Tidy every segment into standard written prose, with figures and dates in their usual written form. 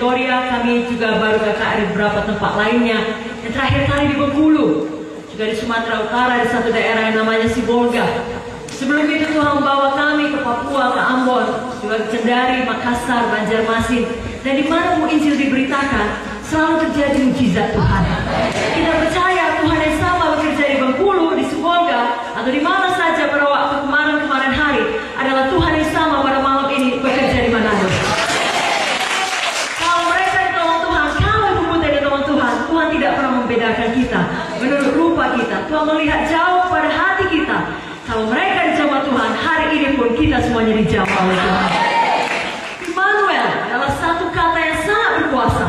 Victoria, kami juga baru KKR di beberapa tempat lainnya. Dan terakhir kali di Bengkulu, juga di Sumatera Utara, di satu daerah yang namanya Sibolga. Sebelum itu Tuhan membawa kami ke Papua, ke Ambon, juga ke Kendari, Makassar, Banjarmasin. Dan di mana Injil diberitakan, selalu terjadi mujizat Tuhan. Kita percaya Tuhan yang sama bekerja di Bengkulu, di Sibolga, atau di mana saja pada waktu kemarin hari, adalah Tuhan yang sama pada malam ini bekerja di Manado. Kalau mereka ditolong Tuhan, kalau ibu putih ditolong Tuhan, Tuhan tidak pernah membedakan kita menurut rupa kita. Tuhan melihat jauh pada hati kita. Kalau mereka dijamah Tuhan, hari ini pun kita semuanya dijamah oleh Tuhan. Immanuel adalah satu kata yang sangat berkuasa.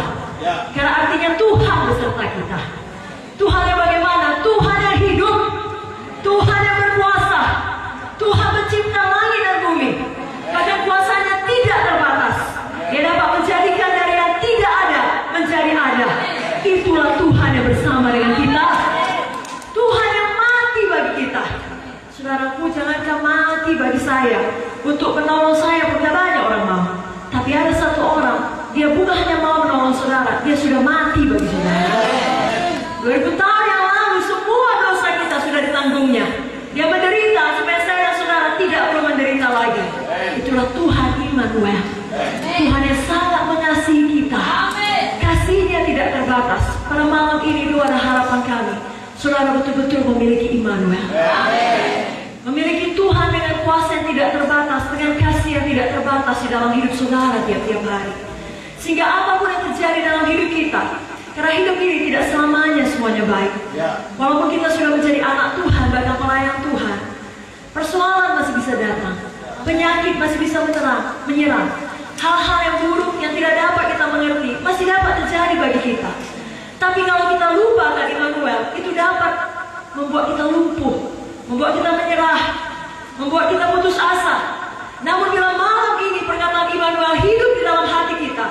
Karena artinya Tuhan beserta kita. Tuhan yang bagaimana? Tuhan yang hidup, Tuhan yang berkuasa, Tuhan pencipta langit dan bumi. Bahkan kuasanya tidak terbatas. Dia dapat menjadikan dari yang tidak ada menjadi ada. Itulah Tuhan yang bersama dengan kita. Tuhan yang mati bagi kita. Saudaraku, jangankan mati bagi saya. Untuk menolong saya pun banyak orang mau. Tapi ada satu orang, dia bukan hanya mau menolong saudara, dia sudah mati bagi saudara. 2000 tahun yang lalu semua dosa kita sudah ditanggungnya. Dia menderita supaya saya dan saudara tidak perlu menderita lagi. Itulah Tuhan Immanuel. Tuhan yang sangat mengasihi kita. Kasihnya tidak terbatas. Pada malam ini dua ada harapan kami. Saudara betul-betul memiliki Immanuel. Memiliki Tuhan dengan kuasa yang tidak terbatas, dengan kasih yang tidak terbatas di dalam hidup saudara tiap-tiap hari. Sehingga apapun yang terjadi dalam hidup kita, karena hidup ini tidak selamanya semuanya baik. Walaupun kita sudah menjadi anak Tuhan, bahkan pelayan Tuhan, persoalan masih bisa datang, penyakit masih bisa menyerang, hal-hal yang buruk yang tidak dapat kita mengerti masih dapat terjadi bagi kita. Tapi kalau kita lupakan Immanuel, itu dapat membuat kita lumpuh, membuat kita menyerah, membuat kita putus asa. Namun bila malam ini perkataan Immanuel hidup di dalam hati kita,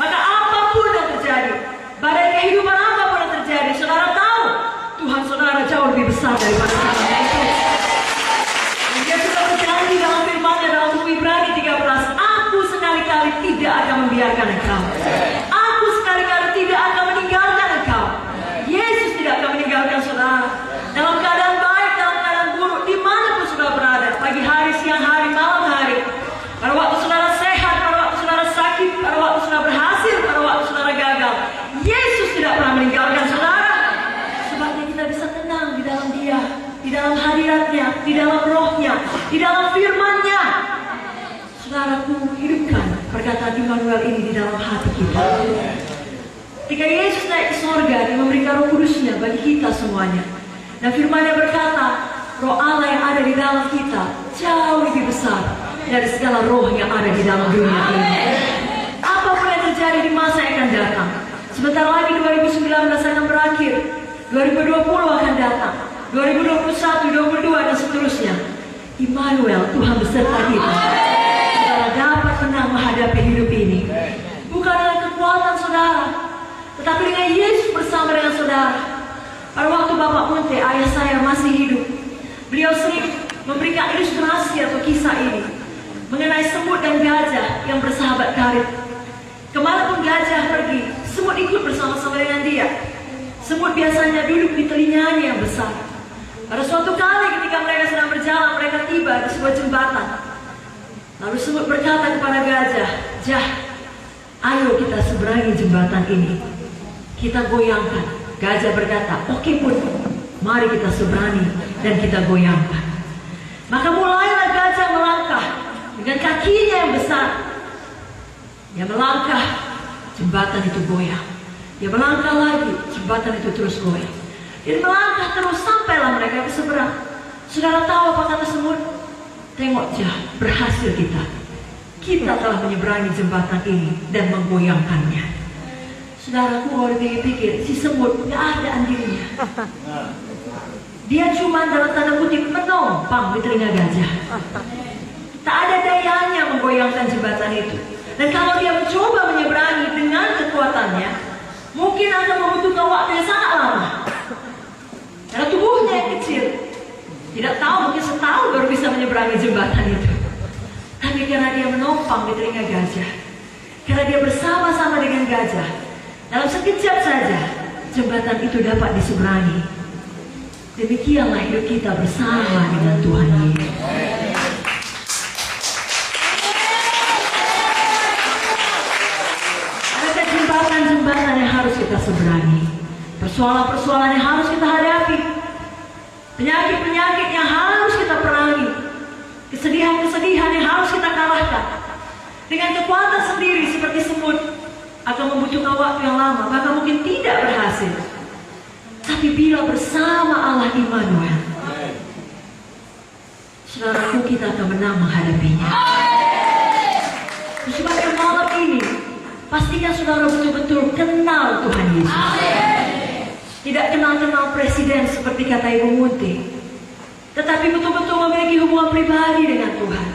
maka apapun yang terjadi, badai kehidupan apapun yang terjadi, saudara tahu Tuhan saudara jauh lebih besar daripada kita. Dia sudah berjanji dalam firman-Nya dalam buku Ibrani 13, aku sekali-kali tidak akan membiarkan engkau. Aku sekali-kali tidak akan meninggalkan engkau. Yesus tidak akan meninggalkan saudara. Dalam keadaan baik, dalam keadaan buruk, dimanapun saudara berada, pagi hari, siang hari, malam hari, pada waktu saudara sehat, pada waktu saudara sakit, pada waktu saudara berhasil, pada waktu saudara gagal, Yesus tidak pernah meninggalkan saudara. Sebabnya kita bisa tenang di dalam Dia, di dalam hadirat-Nya, di dalam roh-Nya, di dalam firman-Nya. Saudaraku, hidupkan perkataan Immanuel ini di dalam hati kita. Ketika Yesus naik ke sorga, Dia memberikan Roh Kudus-Nya bagi kita semuanya. Dan firman-Nya berkata, Roh Allah yang ada di dalam kita jauh lebih besar dari segala roh yang ada di dalam dunia ini. Apapun yang terjadi di masa yang akan datang, sebentar lagi 2019 akan berakhir, 2020 akan datang, 2021, 2022 dan seterusnya. Immanuel, Tuhan beserta kita. Saudara dapat menang menghadapi hidup ini, bukan dengan kekuatan saudara, tetapi dengan Yesus bersama dengan saudara. Pada waktu Bapak Munte, ayah saya masih hidup, beliau sering memberikan ilustrasi atau kisah ini mengenai semut dan gajah yang bersahabat karib. Kemanapun gajah pergi, semut ikut bersama-sama dengan dia. Semut biasanya duduk di telinganya yang besar. Pada suatu kali ketika mereka sedang berjalan, mereka tiba di sebuah jembatan. Lalu semut berkata kepada gajah, "Jah, ayo kita seberangi jembatan ini. Kita goyangkan." Gajah berkata, "Oke pun, mari kita seberangi dan kita goyangkan." Maka mulailah gajah melangkah dengan kakinya yang besar. Dia melangkah, jembatan itu goyang. Dia melangkah lagi, jembatan itu terus goyang. Dia melangkah terus sampailah mereka ke seberang. Saudara tahu apa kata semut? "Tengok Jah, berhasil kita. Kita telah menyeberangi jembatan ini dan menggoyangkannya." Saudaraku, kalau dipikir-pikir, si semut gak ada andilnya. Dia cuma dalam tanda kutip menumpang di telinga gajah. Tak ada dayanya menggoyangkan jembatan itu. Dan kalau dia mencoba menyeberangi dengan kekuatannya, mungkin akan membutuhkan waktu yang sangat lama. Karena tubuhnya yang kecil, tidak tahu, mungkin setahun baru bisa menyeberangi jembatan itu. Tapi karena dia menumpang di telinga gajah, Karena dia bersama-sama dengan gajah. Dalam sekejap saja jembatan itu dapat diseberangi. Demikianlah hidup kita bersama dengan Tuhan Yesus. Ada jembatan-jembatan yang harus kita seberangi. Persoalan-persoalan yang harus kita hadapi. Penyakit-penyakit yang harus kita perangi. Kesedihan-kesedihan yang harus kita kalahkan. Dengan kekuatan sendiri seperti semut akan membutuhkan waktu yang lama, maka mungkin tidak berhasil. Tapi bila bersama Allah Immanuel, saudaraku, kita akan menang menghadapinya. Sebabnya malam ini, pastikan saudara betul-betul kenal Tuhan Yesus. Tidak kenal-kenal presiden seperti kata Ibu Munti, tetapi betul-betul memiliki hubungan pribadi dengan Tuhan.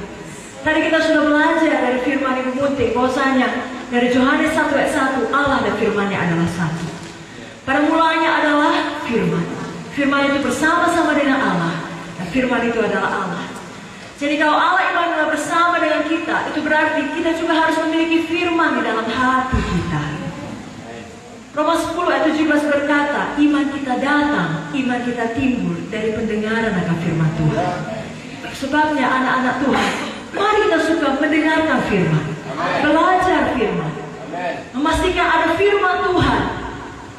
Tadi kita sudah belajar dari firman Ibu Munti, bahwasanya dari Yohanes 1 ayat 1, Allah dan firman-Nya adalah satu. Pada mulanya adalah firman. Firman itu bersama-sama dengan Allah, dan firman itu adalah Allah. Jadi kalau Allah Immanuel bersama dengan kita, itu berarti kita juga harus memiliki firman di dalam hati kita. Roma 10 ayat 17 berkata, iman kita datang, iman kita timbul dari pendengaran akan firman Tuhan. Sebabnya anak-anak Tuhan, mari kita suka mendengarkan firman, belajar firman, memastikan ada firman Tuhan,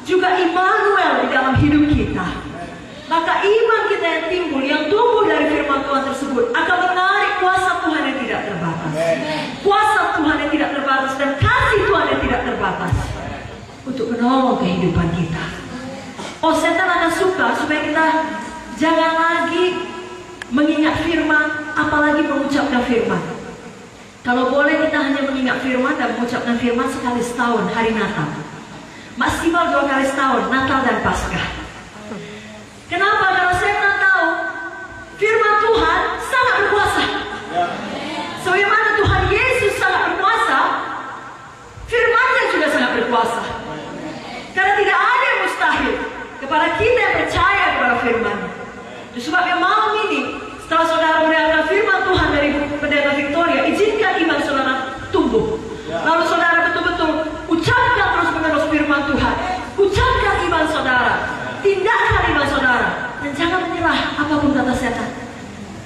juga Immanuel di dalam hidup kita. Maka iman kita yang timbul, yang tumbuh dari firman Tuhan tersebut akan menarik kuasa Tuhan yang tidak terbatas. Kuasa Tuhan yang tidak terbatas dan kasih Tuhan yang tidak terbatas untuk menolong kehidupan kita. Oh, setan akan suka supaya kita jangan lagi mengingat firman, apalagi mengucapkan firman. Kalau boleh kita hanya mengingat firman dan mengucapkan firman sekali setahun, hari Natal. Maksimal 2 kali setahun, Natal dan Paskah. Kenapa? Karena setan tahu firman Tuhan sangat berkuasa. Sebagaimana Tuhan Yesus sangat berkuasa, firman-Nya juga sangat berkuasa. Karena tidak ada yang mustahil kepada kita yang percaya kepada firman-Nya. Sebabnya malam ini, setelah saudara mendengarkan firman Tuhan dari Pendeta Victoria, izinkan iman saudara tumbuh. Lalu saudara betul-betul ucapkan terus-menerus firman Tuhan. Ucapkan iman saudara, tindakan iman saudara, dan jangan menyerah apapun kata setan.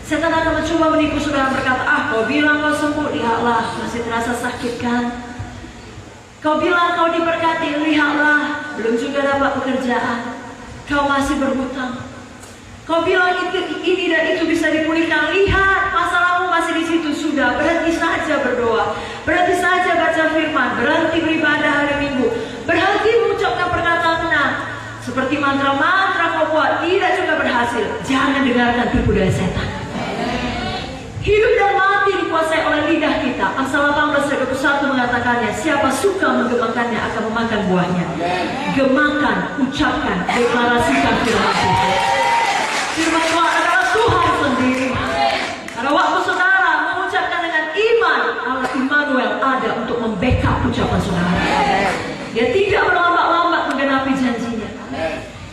Setan akan mencoba menipu saudara, berkata, kau bilang kau sembuh, lihatlah masih terasa sakit kan? Kau bilang kau diberkati, lihatlah belum juga dapat pekerjaan, kau masih berhutang. Kau bilang ini dan itu bisa dipulihkan, lihat masalahmu masih di situ. Sudah, berhenti saja berdoa, berhenti saja baca firman, berhenti beribadah hari Minggu, berhenti mengucapkan perkataan benar. Seperti mantra-mantra kau buat tidak juga berhasil. Jangan dengarkan tipu dari setan. Hidup dan mati dikuasai oleh lidah kita. Amsal 18 ayat 21 mengatakannya, siapa suka menggemakannya akan memakan buahnya. Gemakan, ucapkan, deklarasikan firman Tuhan. Firman Tuhan adalah Tuhan sendiri. Pada waktu saudara mengucapkan dengan iman, Allah Immanuel ada untuk membackup ucapan saudara. Dia tidak berlambat-lambat menggenapi janjinya.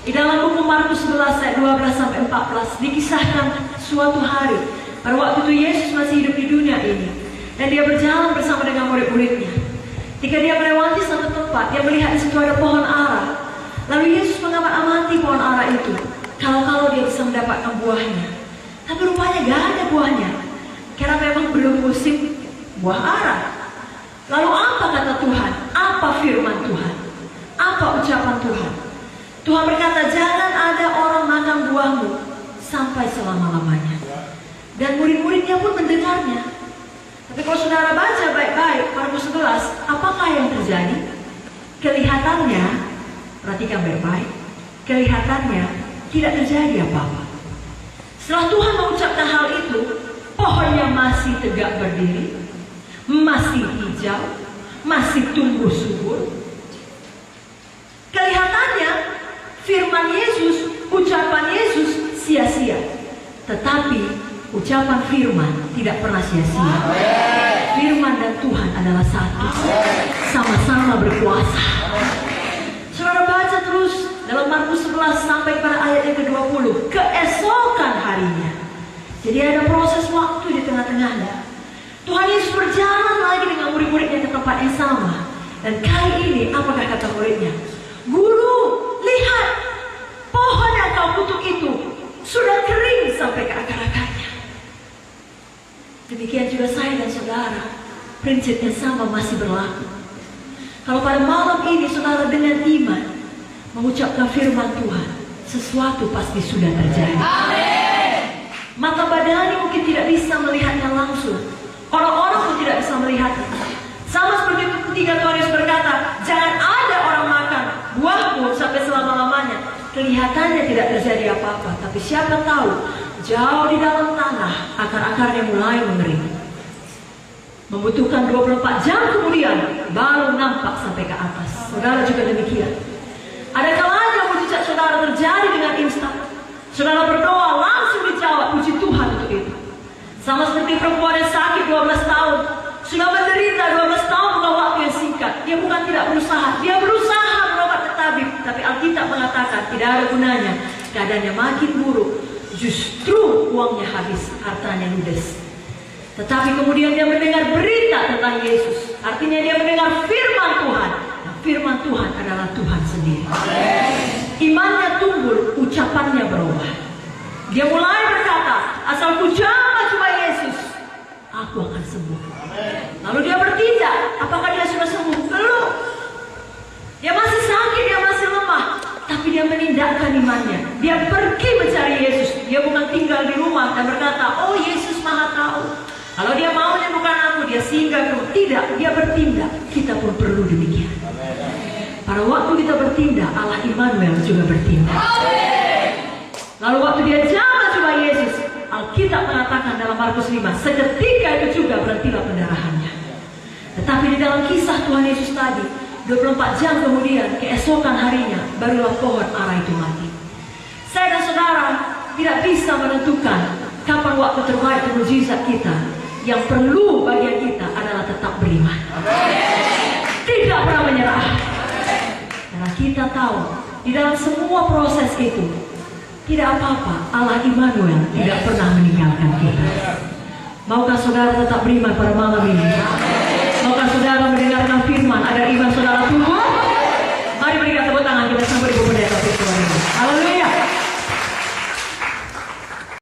Di dalam buku Markus 11 ayat 12 sampai 14 dikisahkan suatu hari pada waktu itu Yesus masih hidup di dunia ini, dan dia berjalan bersama dengan murid-muridnya. Ketika dia melewati satu tempat, dia melihat di situ ada pohon ara. Lalu Yesus mengamati pohon ara itu, kalau dia bisa mendapatkan buahnya. Tapi rupanya gak ada buahnya, karena memang belum musim buah ara. Lalu apa kata Tuhan? Apa firman Tuhan? Apa ucapan Tuhan? Tuhan berkata, jangan ada orang makan buahmu sampai selama-lamanya. Dan murid-muridnya pun mendengarnya. Tapi kalau saudara baca baik-baik Markus 11, apakah yang terjadi? Kelihatannya, perhatikan baik-baik, kelihatannya tidak terjadi apa-apa. Setelah Tuhan mengucapkan hal itu, pohonnya masih tegak berdiri, masih hijau, masih tumbuh subur. Kelihatannya firman Yesus, ucapan Yesus sia-sia. Tetapi ucapan firman tidak pernah sia-sia. Firman dan Tuhan adalah satu, sama-sama berkuasa. Saudara baca terus dalam Markus 11 sampai pada ayat yang ke-20, keesokan harinya. Jadi ada proses waktu di tengah-tengahnya. Tuhan Yesus berjalan lagi dengan murid-muridnya ke tempat yang sama. Dan kali ini apakah kata muridnya? Guru, lihat, pohon yang kau kutuk itu sudah kering sampai ke akar-akarnya. Demikian juga saya dan saudara, prinsip yang sama masih berlaku. Kalau pada malam ini saudara dengan iman mengucapkan firman Tuhan, sesuatu pasti sudah terjadi. Amin. Mata badani mungkin tidak bisa melihatnya langsung, orang-orang pun tidak bisa melihatnya. Sama seperti itu ketika Tuhan Yesus berkata, jangan ada orang makan buahmu sampai selama-lamanya. Kelihatannya tidak terjadi apa-apa, tapi siapa tahu jauh di dalam tanah akar-akarnya mulai mengering. Membutuhkan 24 jam kemudian baru nampak sampai ke atas. Saudara juga demikian. Ada kalanya mujizat saudara terjadi dengan instan. Saudara berdoa langsung dijawab, puji Tuhan untuk itu. Sama seperti perempuan yang sakit 12 tahun, sudah menderita 12 tahun bukan waktu yang singkat. Dia bukan tidak berusaha, dia berusaha berobat ke tabib, tapi Alkitab mengatakan tidak ada gunanya. Keadaannya makin buruk, justru uangnya habis, hartanya ludes. Tetapi kemudian dia mendengar berita tentang Yesus. Artinya dia mendengar firman Tuhan. Dan firman Tuhan adalah Tuhan sendiri. Imannya tumbuh, ucapannya berubah. Dia mulai berkata, asal ku jamah cuma Yesus, aku akan sembuh. Lalu dia bertindak. Apakah dia sudah sembuh? Belum. Dia masih sakit, dia masih lemah. Tapi dia menindakkan imannya. Dia pergi mencari Yesus. Dia bukan tinggal di rumah dan berkata, oh Yesus Maha Tahu. Kalau dia mau menyembuhkan aku, dia singgah ke rumah. Tidak, dia bertindak. Kita pun perlu demikian. Pada waktu kita bertindak, Allah Immanuel juga bertindak. Lalu waktu dia jamah coba Yesus, Alkitab mengatakan dalam Markus 5, seketika itu juga berhentilah pendarahannya. Tetapi di dalam kisah Tuhan Yesus tadi, 24 jam kemudian, keesokan harinya, barulah pohon ara itu mati. Saya dan saudara tidak bisa menentukan kapan waktu terbaik untuk mujizat kita. Yang perlu bagian kita adalah tetap beriman. Tidak pernah menyerah. Karena kita tahu di dalam semua proses itu tidak apa-apa, Allah Immanuel tidak pernah meninggalkan kita. Maukah saudara tetap beriman pada malam ini?